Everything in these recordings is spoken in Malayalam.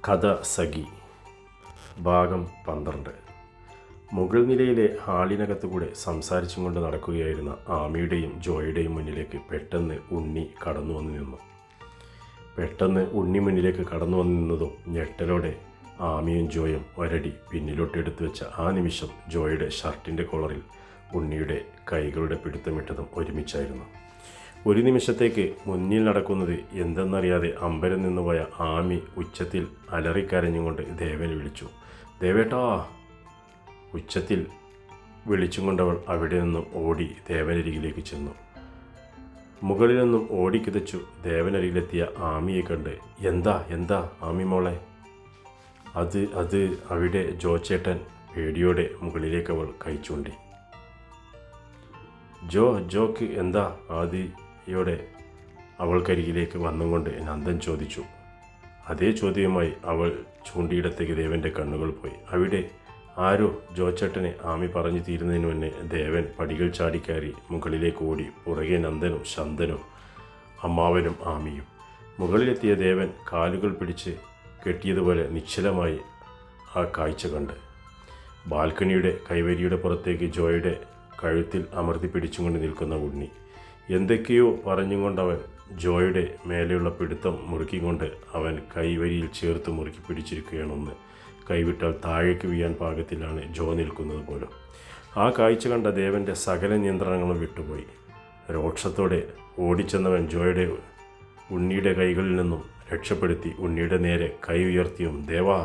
കഥ സഖി ഭാഗം 12. മുകൾ നിലയിലെ ഹാളിനകത്തുകൂടെ സംസാരിച്ചും കൊണ്ട് നടക്കുകയായിരുന്ന ആമിയുടെയും ജോയുടെയും മുന്നിലേക്ക് പെട്ടെന്ന് ഉണ്ണി കടന്നു വന്നു നിന്നു. മുന്നിലേക്ക് കടന്നു വന്നു നിന്നതും ഞെട്ടലോടെ ആമിയും ജോയും ഒരടി പിന്നിലോട്ടെടുത്തു വെച്ച ആ നിമിഷം ജോയുടെ ഷർട്ടിൻ്റെ കോളറിൽ ഉണ്ണിയുടെ കൈകളുടെ പിടുത്തമിട്ടതും ഒരുമിച്ചായിരുന്നു. ഒരു നിമിഷത്തേക്ക് മുന്നിൽ നടക്കുന്നത് എന്തെന്നറിയാതെ അമ്പരം നിന്നുപോയ ആമി ഉച്ചത്തിൽ അലറിക്കരഞ്ഞുകൊണ്ട് ദേവനെ വിളിച്ചു. ദേവേട്ടാ! ഉച്ചത്തിൽ വിളിച്ചും കൊണ്ടവൾ അവിടെ നിന്നും ഓടി ദേവനരികിലേക്ക് ചെന്നു. മുകളിൽ നിന്നും ഓടിക്കിതച്ചു ദേവനരികിലെത്തിയ ആമിയെ കണ്ട് എന്താ ആമി മോളെ? അത് അവിടെ ജോച്ചേട്ടൻ. പേടിയോടെ മുകളിലേക്ക് അവൾ കൈ ചൂണ്ടി. ജോക്ക് എന്താ? ആദിയോടെ അവൾക്കരികിലേക്ക് വന്നുകൊണ്ട് നന്ദൻ ചോദിച്ചു. അതേ ചോദ്യവുമായി അവൾ ചൂണ്ടിയിടത്തേക്ക് ദേവൻ്റെ കണ്ണുകൾ പോയി. അവിടെ ആരോ ജോച്ചേട്ടനെ ആമി പറഞ്ഞു തീരുന്നതിന് മുന്നേ ദേവൻ പടികൾ ചാടിക്കയറി മുകളിലേക്ക് ഓടി. പുറകെ നന്ദനും ശന്തനും അമ്മാവനും ആമിയും. മുകളിലെത്തിയ ദേവൻ കാലുകൾ പിടിച്ച് കെട്ടിയതുപോലെ നിശ്ചലമായി ആ കാഴ്ച കണ്ട് ബാൽക്കണിയുടെ കൈവരിയുടെ പുറത്തേക്ക് ജോയുടെ കഴുത്തിൽ അമർത്തി പിടിച്ചുകൊണ്ട് നിൽക്കുന്ന ഉണ്ണി. എന്തൊക്കെയോ പറഞ്ഞുകൊണ്ടവൻ ജോയുടെ മേലെയുള്ള പിടുത്തം മുറുക്കിക്കൊണ്ട് അവൻ കൈവരിയിൽ ചേർത്ത് മുറുക്കി പിടിച്ചിരിക്കുകയാണെന്ന്. കൈവിട്ടാൽ താഴേക്ക് വീഴാൻ പാകത്തിലാണ് ജോ നിൽക്കുന്നത് പോലും. ആ കാഴ്ച കണ്ട ദേവൻ്റെ സകല നിയന്ത്രണങ്ങളും വിട്ടുപോയി. രോക്ഷത്തോടെ ഓടിച്ചെന്നവൻ ജോയുടെ ഉണ്ണിയുടെ കൈകളിൽ നിന്നും രക്ഷപ്പെടുത്തി ഉണ്ണിയുടെ നേരെ കൈ ഉയർത്തിയും ദേവാ!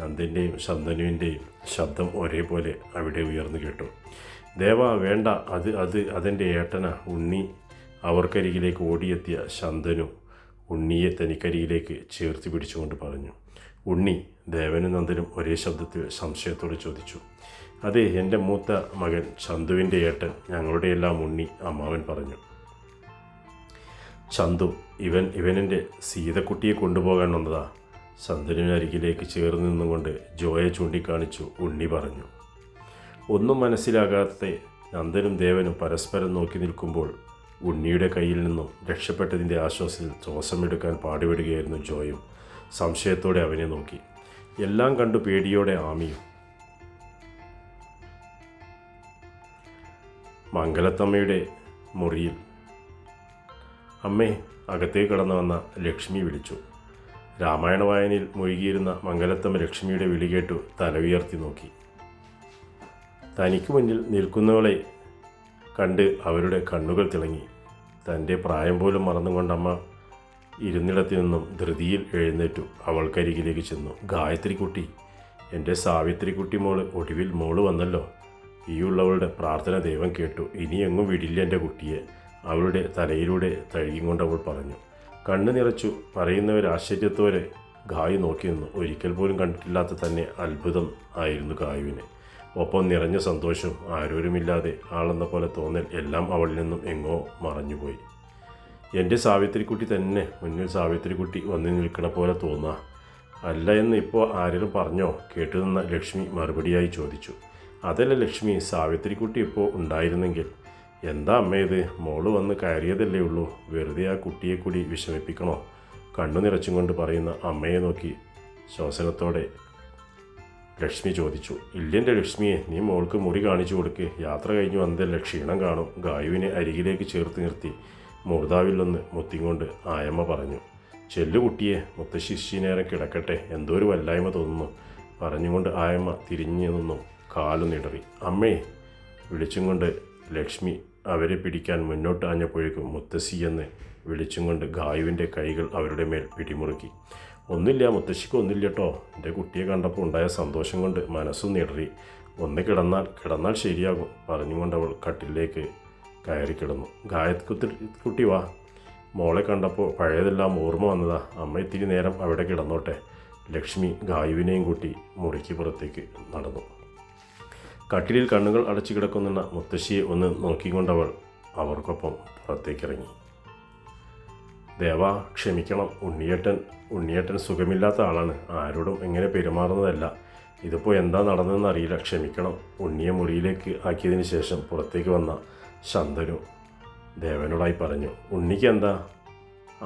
നന്ദൻ്റെയും ശന്തനുവിൻ്റെയും ശബ്ദം ഒരേപോലെ അവിടെ ഉയർന്നു കേട്ടു. ദേവാ വേണ്ട, അതെൻ്റെ ഏട്ടനാ. ഉണ്ണി അവർക്കരികിലേക്ക് ഓടിയെത്തിയ ശന്തനു ഉണ്ണിയെ തനിക്കരികിലേക്ക് ചേർത്ത് പിടിച്ചുകൊണ്ട് പറഞ്ഞു. ഉണ്ണി! ദേവനും നന്ദനും ഒരേ ശബ്ദത്തിൽ സംശയത്തോടെ ചോദിച്ചു. അതെ, എൻ്റെ മൂത്ത മകൻ ചന്തുവിൻ്റെ ഏട്ടൻ, ഞങ്ങളുടെ എല്ലാം ഉണ്ണി, അമ്മാവൻ പറഞ്ഞു. ചന്തു ഇവനെൻ്റെ സീതക്കുട്ടിയെ കൊണ്ടുപോകാൻ വന്നതാ. ശന്തനുവിനരികിലേക്ക് ചേർന്ന് നിന്നുകൊണ്ട് ജോയെ ചൂണ്ടിക്കാണിച്ചു ഉണ്ണി പറഞ്ഞു. ഒന്നും മനസ്സിലാകാത്ത നന്ദനും ദേവനും പരസ്പരം നോക്കി നിൽക്കുമ്പോൾ ഉണ്ണിയുടെ കയ്യിൽ നിന്നും രക്ഷപ്പെട്ടതിൻ്റെ ആശ്വാസത്തിൽ ശ്വാസമെടുക്കാൻ പാടുപെടുകയായിരുന്നു ജോയും. സംശയത്തോടെ അവനെ നോക്കി. എല്ലാം കണ്ടു പേടിയോടെ ആമിയും. മംഗലത്തമ്മയുടെ മുറിയിൽ അമ്മേ! അകത്തേക്ക് കടന്നു വന്ന ലക്ഷ്മി വിളിച്ചു. രാമായണ വായനയിൽ മുഴുകിയിരുന്ന മംഗലത്തമ്മ ലക്ഷ്മിയുടെ വിളി കേട്ടു തല ഉയർത്തി നോക്കി. തനിക്ക് മുന്നിൽ നിൽക്കുന്നവളെ കണ്ട് അവരുടെ കണ്ണുകൾ തിളങ്ങി. തൻ്റെ പ്രായം പോലും മറന്നുകൊണ്ടമ്മ ഇരുന്നിടത്തു നിന്നും ധൃതിയിൽ എഴുന്നേറ്റു അവൾക്കരികിലേക്ക് ചെന്നു. ഗായത്രിക്കുട്ടി, എൻ്റെ സാവിത്രിക്കുട്ടി മോള്, ഒടുവിൽ മോള് വന്നല്ലോ. ഈയുള്ളവളുടെ പ്രാർത്ഥന ദൈവം കേട്ടു. ഇനി എങ്ങും വിടില്ല എൻ്റെ കുട്ടിയെ. അവളുടെ തലയിലൂടെ തഴുകിക്കൊണ്ട് അവൾ പറഞ്ഞു. കണ്ണു നിറച്ചു പറയുന്നവരാശ്ചര്യത്തോടെ ഗായു നോക്കി നിന്നു. ഒരിക്കൽ പോലും കണ്ടിട്ടില്ലാത്ത തന്നെ അത്ഭുതം ആയിരുന്നു ഗായുവിന്. ഒപ്പം നിറഞ്ഞ സന്തോഷവും. ആരോരുമില്ലാതെ ആളെന്ന പോലെ തോന്നൽ എല്ലാം അവളിൽ നിന്നും എങ്ങോ മറഞ്ഞുപോയി. എൻ്റെ സാവിത്രിക്കുട്ടി തന്നെ മുന്നിൽ സാവിത്രിക്കുട്ടി വന്നു നിൽക്കണ പോലെ തോന്നുക. അല്ല എന്ന് ഇപ്പോൾ ആരെങ്കിലും പറഞ്ഞോ? കേട്ടുനിന്ന ലക്ഷ്മി മറുപടിയായി ചോദിച്ചു. അതല്ല ലക്ഷ്മി, സാവിത്രിക്കുട്ടി ഇപ്പോൾ ഉണ്ടായിരുന്നെങ്കിൽ. എന്താ അമ്മ ഇത്? മോള് വന്ന് കയറിയതല്ലേ ഉള്ളൂ, വെറുതെ ആ കുട്ടിയെ കൂടി വിഷമിപ്പിക്കണോ? കണ്ണു നിറച്ചും കൊണ്ട് പറയുന്ന അമ്മയെ നോക്കി ശ്വസനത്തോടെ ലക്ഷ്മി ചോദിച്ചു. ഇല്ലെൻ്റെ ലക്ഷ്മിയെ, നീ മോൾക്ക് മുറി കാണിച്ചു കൊടുക്ക്. യാത്ര കഴിഞ്ഞ് വന്നതല്ലേ, ക്ഷീണം കാണും. ഗായുവിനെ അരികിലേക്ക് ചേർത്ത് നിർത്തി മൂർധാവിലൊന്ന് മുത്തിക്കൊണ്ട് ആയമ്മ പറഞ്ഞു. ചെല്ലുകുട്ടിയെ, മുത്തശ്ശി നേരം കിടക്കട്ടെ, എന്തോ ഒരു വല്ലായ്മ തോന്നുന്നു പറഞ്ഞുകൊണ്ട് ആയമ്മ തിരിഞ്ഞു നിന്നു കാലു നിടറി. അമ്മേ! വിളിച്ചും കൊണ്ട് ലക്ഷ്മി അവരെ പിടിക്കാൻ മുന്നോട്ട് ആഞ്ഞപ്പോഴേക്കും മുത്തശ്ശി എന്ന് വിളിച്ചും കൊണ്ട് ഗായുവിൻ്റെ കൈകൾ അവരുടെ മേൽ പിടിമുറുക്കി. ഒന്നുമില്ല മുത്തശ്ശിക്ക്, ഒന്നുമില്ല കേട്ടോ. എൻ്റെ കുട്ടിയെ കണ്ടപ്പോൾ ഉണ്ടായ സന്തോഷം കൊണ്ട് മനസ്സും നിടറി. ഒന്ന് കിടന്നാൽ ശരിയാകും പറഞ്ഞുകൊണ്ട് അവൾ കട്ടിലേക്ക് കയറി കിടന്നു. കുട്ടി വാ, മോളെ കണ്ടപ്പോൾ പഴയതെല്ലാം ഓർമ്മ വന്നതാ. അമ്മ ഇത്തിരി നേരം അവിടെ കിടന്നോട്ടെ. ലക്ഷ്മി ഗായുവിനെയും കൂട്ടി മുറിക്ക് പുറത്തേക്ക് നടന്നു. കട്ടിലിൽ കണ്ണുകൾ അടച്ചു കിടക്കുന്ന മുത്തശ്ശിയെ ഒന്ന് നോക്കിക്കൊണ്ടവൾ അവർക്കൊപ്പം പുറത്തേക്കിറങ്ങി. ദേവാ, ക്ഷമിക്കണം. ഉണ്ണിയേട്ടൻ സുഖമില്ലാത്ത ആളാണ്. ആരോടും എങ്ങനെ പെരുമാറുന്നതല്ല. ഇതിപ്പോൾ എന്താ നടന്നതെന്ന് അറിയില്ല, ക്ഷമിക്കണം. ഉണ്ണിയെ മുറിയിലേക്ക് ആക്കിയതിന് ശേഷം പുറത്തേക്ക് വന്ന ശന്തനു ദേവനോടായി പറഞ്ഞു. ഉണ്ണിക്ക് എന്താ?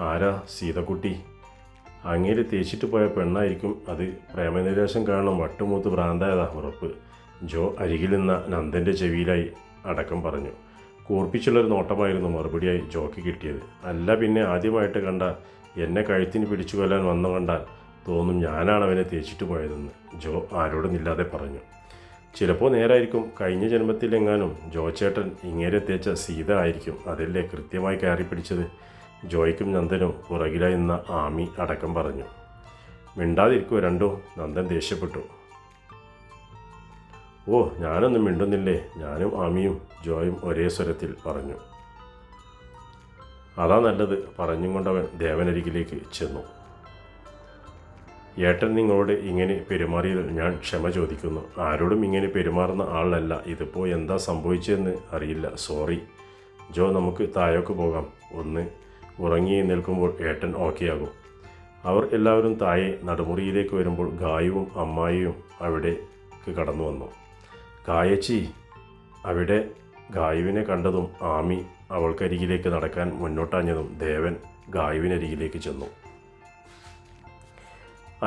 ആരാ? സീതക്കുട്ടി. അങ്ങേര് തേച്ചിട്ട് പോയ പെണ്ണായിരിക്കും അത്. പ്രേമനിരാശം കാരണം വട്ടുമൂത്ത് ഭ്രാന്തായതാ ഉറപ്പ്. ജോ അരികിൽ നിന്ന നന്ദൻ്റെ ചെവിയിലായി അടക്കം പറഞ്ഞു. കൂർപ്പിച്ചുള്ളൊരു നോട്ടമായിരുന്നു മറുപടിയായി ജോക്ക് കിട്ടിയത്. അല്ല പിന്നെ ആദ്യമായിട്ട് കണ്ട എന്നെ കഴുത്തിന് പിടിച്ചു കൊല്ലാൻ വന്നു കണ്ടാൽ തോന്നും ഞാനാണ് അവനെ തേച്ചിട്ട് പോയതെന്ന് ജോ ആരോടുമില്ലാതെ പറഞ്ഞു. ചിലപ്പോൾ നേരായിരിക്കും. കഴിഞ്ഞ ജന്മത്തിലെങ്ങാനും ജോച്ചേട്ടൻ ഇങ്ങേരെ തേച്ച സീത ആയിരിക്കും. അതല്ലേ കൃത്യമായി കയറി പിടിച്ചത്. ജോയ്ക്കും നന്ദനും പുറകിലായി നിന്ന ആമി അടക്കം പറഞ്ഞു. മിണ്ടാതിരിക്കുക രണ്ടും, നന്ദൻ ദേഷ്യപ്പെട്ടു. ഓ, ഞാനൊന്നും മിണ്ടുന്നില്ലേ? ഞാനും ആമിയും ജോയും ഒരേ സ്വരത്തിൽ പറഞ്ഞു. അതാ നല്ലത് പറഞ്ഞും കൊണ്ടവൻ ദേവനരികിലേക്ക് ചെന്നു. ഏട്ടൻ നിങ്ങളോട് ഇങ്ങനെ പെരുമാറിയതിൽ ഞാൻ ക്ഷമ ചോദിക്കുന്നു. ആരോടും ഇങ്ങനെ പെരുമാറുന്ന ആളല്ല. ഇതിപ്പോൾ എന്താ സംഭവിച്ചതെന്ന് അറിയില്ല. സോറി ജോ, നമുക്ക് താഴേക്ക് പോകാം. ഒന്ന് ഉറങ്ങി നിൽക്കുമ്പോൾ ഏട്ടൻ ഓക്കെയാകും. അവർ എല്ലാവരും താഴെ നടുമുറിയിലേക്ക് വരുമ്പോൾ ഗായുവും അമ്മായിയും അവിടേക്ക് കടന്നു വന്നു. ഗായച്ചി. അവിടെ ഗായുവിനെ കണ്ടതും ആമി അവൾക്കരികിലേക്ക് നടക്കാൻ മുന്നോട്ടാഞ്ഞതും ദേവൻ ഗായുവിനരികിലേക്ക് ചെന്നു.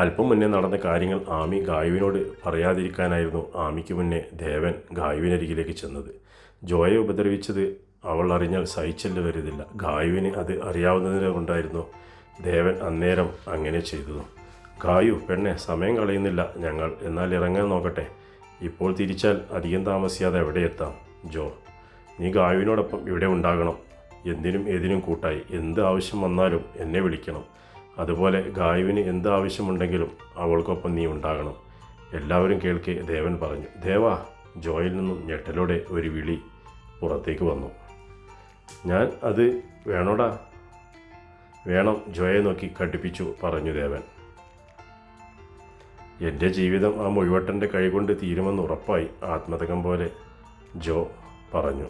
അല്പം മുന്നേ നടന്ന കാര്യങ്ങൾ ആമി ഗായുവിനോട് പറയാതിരിക്കാനായിരുന്നു ആമിക്ക് മുന്നേ ദേവൻ ഗായുവിനരികിലേക്ക് ചെന്നത്. ജോയെ ഉപദ്രവിച്ചത് അവൾ അറിഞ്ഞാൽ സഹിച്ചെല്ല് വരുന്നില്ല. ഗായുവിന് അത് അറിയാവുന്നതിനെ കൊണ്ടായിരുന്നു ദേവൻ അന്നേരം അങ്ങനെ ചെയ്തതും. ഗായു പെണ്ണെ, സമയം കളയുന്നില്ല ഞങ്ങൾ, എന്നാൽ ഇറങ്ങാൻ നോക്കട്ടെ. ഇപ്പോൾ തിരിച്ചാൽ അധികം താമസിയാതെ എവിടെ എത്താം. ജോ, നീ ഗായുവിനോടൊപ്പം ഇവിടെ ഉണ്ടാകണം. എന്തിനും ഏതിനും കൂട്ടായി. എന്ത് ആവശ്യം വന്നാലും എന്നെ വിളിക്കണം. അതുപോലെ ഗായുവിന് എന്ത് ആവശ്യമുണ്ടെങ്കിലും അവൾക്കൊപ്പം നീ ഉണ്ടാകണം. എല്ലാവരും കേൾക്കെ ദേവൻ പറഞ്ഞു. ദേവാ. ജോയിൽ നിന്നും ഞെട്ടലോടെ ഒരു വിളി പുറത്തേക്ക് വന്നു. ഞാൻ അത് വേണോടാ? വേണം. ജോയെ നോക്കി കടുപ്പിച്ചു പറഞ്ഞു ദേവൻ. എൻ്റെ ജീവിതം ആ മുഴുവട്ടൻ്റെ കൈകൊണ്ട് തീരുമെന്ന് ഉറപ്പായി. ആത്മതകം പോലെ ജോ പറഞ്ഞു.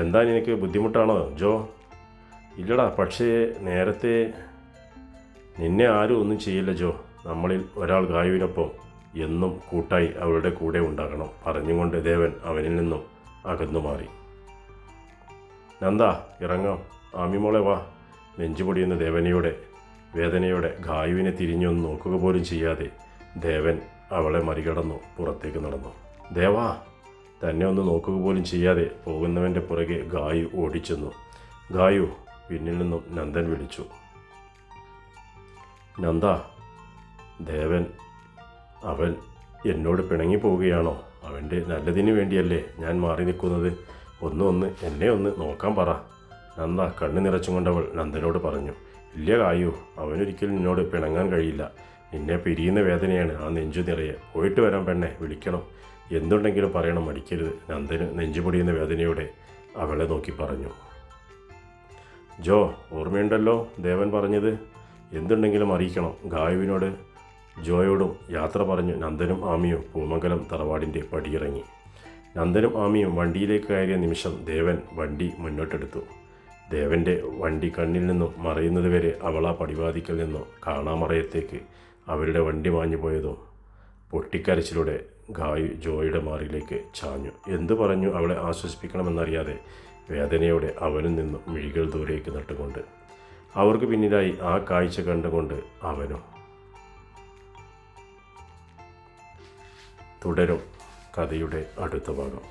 എന്താ നിനക്ക് ബുദ്ധിമുട്ടാണോ ജോ? ഇല്ലടാ, പക്ഷേ നേരത്തെ നിന്നെ ആരും ഒന്നും ചെയ്യില്ല ജോ. നമ്മളിൽ ഒരാൾ ഗായുവിനൊപ്പം എന്നും കൂട്ടായി അവളുടെ കൂടെ ഉണ്ടാകണം. പറഞ്ഞുകൊണ്ട് ദേവൻ അവനിൽ നിന്നും അകന്നു മാറി. നന്ദ, ഇറങ്ങാം. ആമിമോളെ വാ. നെഞ്ചുപൊടിയുന്ന വേദനയോടെ ഗായുവിനെ തിരിഞ്ഞൊന്ന് നോക്കുക പോലും ചെയ്യാതെ ദേവൻ അവളെ മറികടന്നു പുറത്തേക്ക് നടന്നു. ദേവാ. തന്നെ ഒന്ന് നോക്കുക പോലും ചെയ്യാതെ പോകുന്നവൻ്റെ പുറകെ ഗായു ഓടിച്ചെന്നു. ഗായു. പിന്നിൽ നിന്നും നന്ദൻ വിളിച്ചു. നന്ദ. ദേവൻ. അവൻ എന്നോട് പിണങ്ങി പോവുകയാണോ? അവൻ്റെ നല്ലതിന് വേണ്ടിയല്ലേ ഞാൻ മാറി നിൽക്കുന്നത്. എന്നെ ഒന്ന് നോക്കാൻ പറ. നന്ദ കണ്ണു നിറച്ചുകൊണ്ടവൾ നന്ദനോട് പറഞ്ഞു. ഇല്ല ഗായു, അവനൊരിക്കലും നിന്നോട് പിണങ്ങാൻ കഴിയില്ല. നിന്നെ പിരിയുന്ന വേദനയാണ് ആ നെഞ്ചു നിറയെ. പോയിട്ട് വരാൻ പെണ്ണെ, വിളിക്കണം. എന്തുണ്ടെങ്കിലും പറയണം, മടിക്കരുത്. നന്ദന് നെഞ്ചുപൊടിയുന്ന വേദനയോടെ അവളെ നോക്കി പറഞ്ഞു. ജോ, ഓർമ്മയുണ്ടല്ലോ ദേവൻ പറഞ്ഞത്? എന്തുണ്ടെങ്കിലും അറിയിക്കണം. ഗായുവിനോട് ജോയോടും യാത്ര പറഞ്ഞു നന്ദനും ആമിയും പൂമംഗലം തറവാടിൻ്റെ പടിയിറങ്ങി. നന്ദനും ആമിയും വണ്ടിയിലേക്ക് കയറിയ നിമിഷം ദേവൻ വണ്ടി മുന്നോട്ടെടുത്തു. ദേവൻ്റെ വണ്ടി കണ്ണിൽ നിന്നും മറയുന്നത് വരെ അവൾ ആ പടിവാതിക്കൽ നിന്നും കാണാമറയത്തേക്ക് അവരുടെ വണ്ടി മാഞ്ഞു പോയതും പൊട്ടിക്കരച്ചിലൂടെ ഗായു ജോയുടെ മാറിലേക്ക് ചാഞ്ഞു. എന്തു പറഞ്ഞു അവളെ ആശ്വസിപ്പിക്കണമെന്നറിയാതെ വേദനയോടെ അവനും നിന്നും മിഴികൾ ദൂരേക്ക് നട്ടുകൊണ്ട് അവർക്ക് പിന്നിലായി ആ കാഴ്ച കണ്ടുകൊണ്ട് അവനും. തുടരും കഥയുടെ അടുത്ത ഭാഗം.